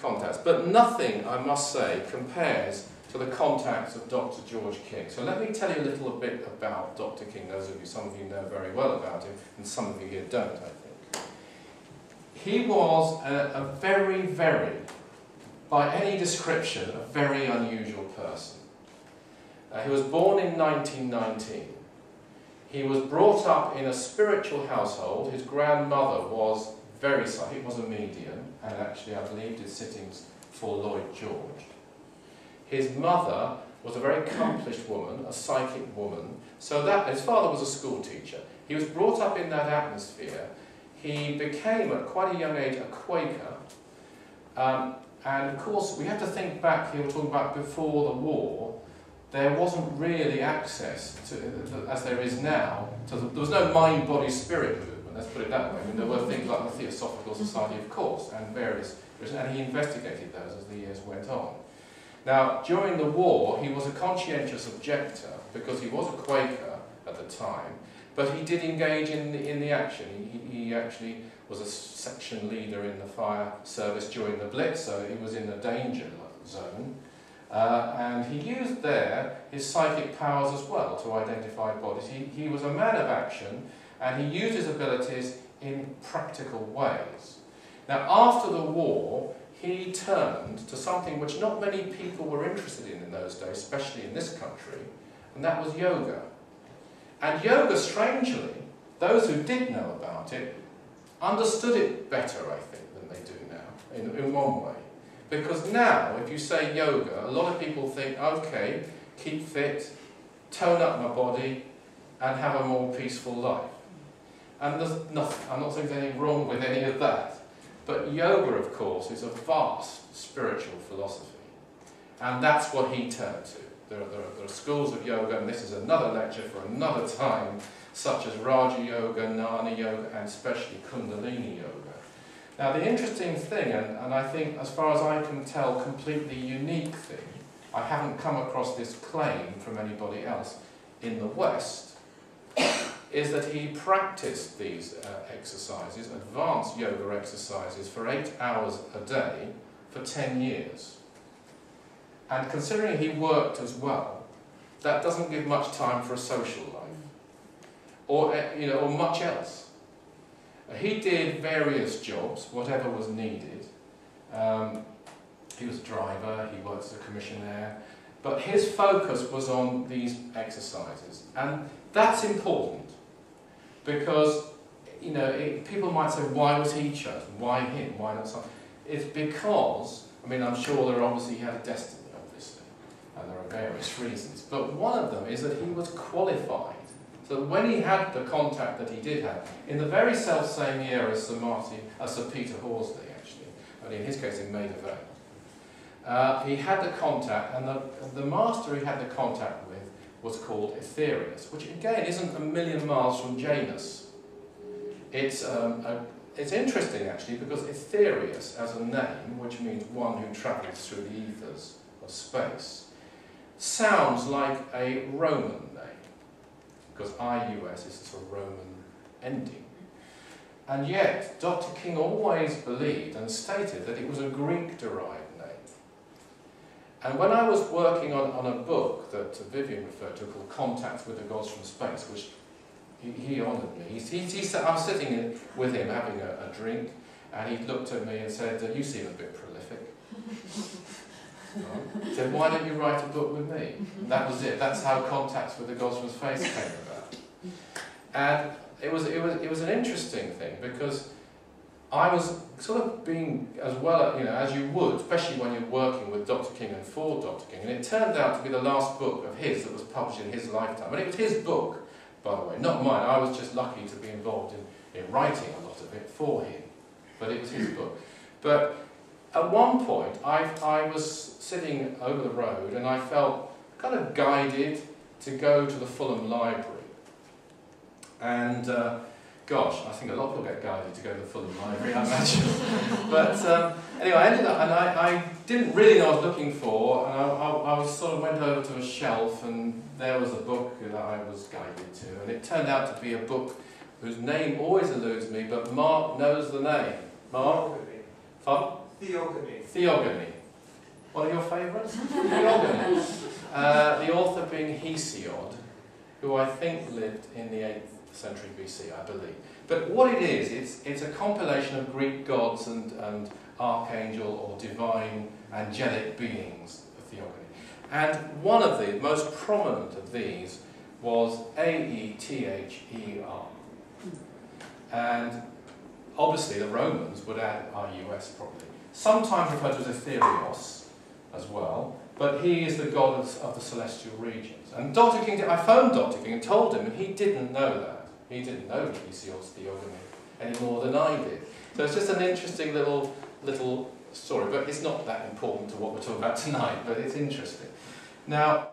contacts, but nothing, I must say, compares to the contacts of Dr. George King. So let me tell you a little bit about Dr. King. Those of you, some of you know very well about him, and some of you here don't, I think. He was a very, very, by any description, a very unusual person. He was born in 1919. He was brought up in a spiritual household. His grandmother was very psychic, was a medium, and actually, I believe, did sittings for Lloyd George. His mother was a very accomplished woman, a psychic woman, so that his father was a school teacher. He was brought up in that atmosphere. He became, at quite a young age, a Quaker. And of course, we have to think back here, we're talking about before the war, there wasn't really access, to, as there is now, there was no mind-body-spirit movement, let's put it that way. I mean, there were things like the Theosophical Society, of course, and various, and he investigated those as the years went on. Now, during the war, he was a conscientious objector, because he was a Quaker at the time, but he did engage in the action. He actually was a section leader in the fire service during the Blitz, so he was in the danger zone. And he used there his psychic powers as well to identify bodies. He was a man of action, and he used his abilities in practical ways. Now, after the war, he turned to something which not many people were interested in those days, especially in this country, and that was yoga. And yoga, strangely, those who did know about it, understood it better, I think, than they do now, in one way. Because now, if you say yoga, a lot of people think, okay, keep fit, tone up my body, and have a more peaceful life. And there's nothing, I'm not saying there's anything wrong with any of that. But yoga, of course, is a vast spiritual philosophy. And that's what he turned to. There are schools of yoga, and this is another lecture for another time, such as Raja Yoga, Jnana Yoga, and especially Kundalini Yoga. Now, the interesting thing, and I think, as far as I can tell, completely unique thing, I haven't come across this claim from anybody else in the West, is that he practiced these exercises, advanced yoga exercises, for 8 hours a day for 10 years. And considering he worked as well, that doesn't give much time for a social life, or much else. He did various jobs, whatever was needed. He was a driver, he worked as a commissionaire, but his focus was on these exercises. And that's important, because people might say, why was he chosen? Why him? Why not some? It's because, I mean, I'm sure he had a destiny, obviously, and there are various reasons, but one of them is that he was qualified. So when he had the contact that he did have, in the very self-same year as Sir Peter Horsley, actually, only in his case in Maida Vale, he had the contact, and the master he had the contact with was called Aetherius, which again isn't a million miles from Janus. It's interesting, actually, because Aetherius, as a name, which means one who travels through the ethers of space, sounds like a Roman name, because IUS is a sort of Roman ending. And yet, Dr. King always believed and stated that it was a Greek-derived name. And when I was working on a book that Vivian referred to called Contacts with the Gods from Space, which he honoured me. I was sitting with him having a drink, and he looked at me and said, you seem a bit prolific. He said, why don't you write a book with me? And that was it. That's how Contacts with the Gods from Space came about. And it was an interesting thing, because I was sort of being, as well, as you would, especially when you're working with Dr. King and for Dr. King, and it turned out to be the last book of his that was published in his lifetime. And it was his book, by the way, not mine. I was just lucky to be involved in writing a lot of it for him, but it was his book. But at one point, I was sitting over the road, and I felt kind of guided to go to the Fulham Library. And gosh, I think a lot of people get guided to go to the Fulham Library, I imagine. But anyway, I ended up, and I didn't really know what I was looking for, and I sort of went over to a shelf, and there was a book that I was guided to, and it turned out to be a book whose name always eludes me, but Mark knows the name. Mark? Pardon? Theogony. Theogony. One of your favourites? Theogony. The author being Hesiod, who I think lived in the 8th century BC, I believe. But what it is, it's a compilation of Greek gods and archangel or divine angelic beings of theogony. And one of the most prominent of these was Aether. And obviously the Romans would add RUS probably. Sometimes referred to as Aetherius as well, but he is the god of the celestial regions. And Dr. King, I phoned Dr. King and told him, and he didn't know that. He didn't know Hesiod's theogony any more than I did. So it's just an interesting little story, but it's not that important to what we're talking about tonight, but it's interesting. Now,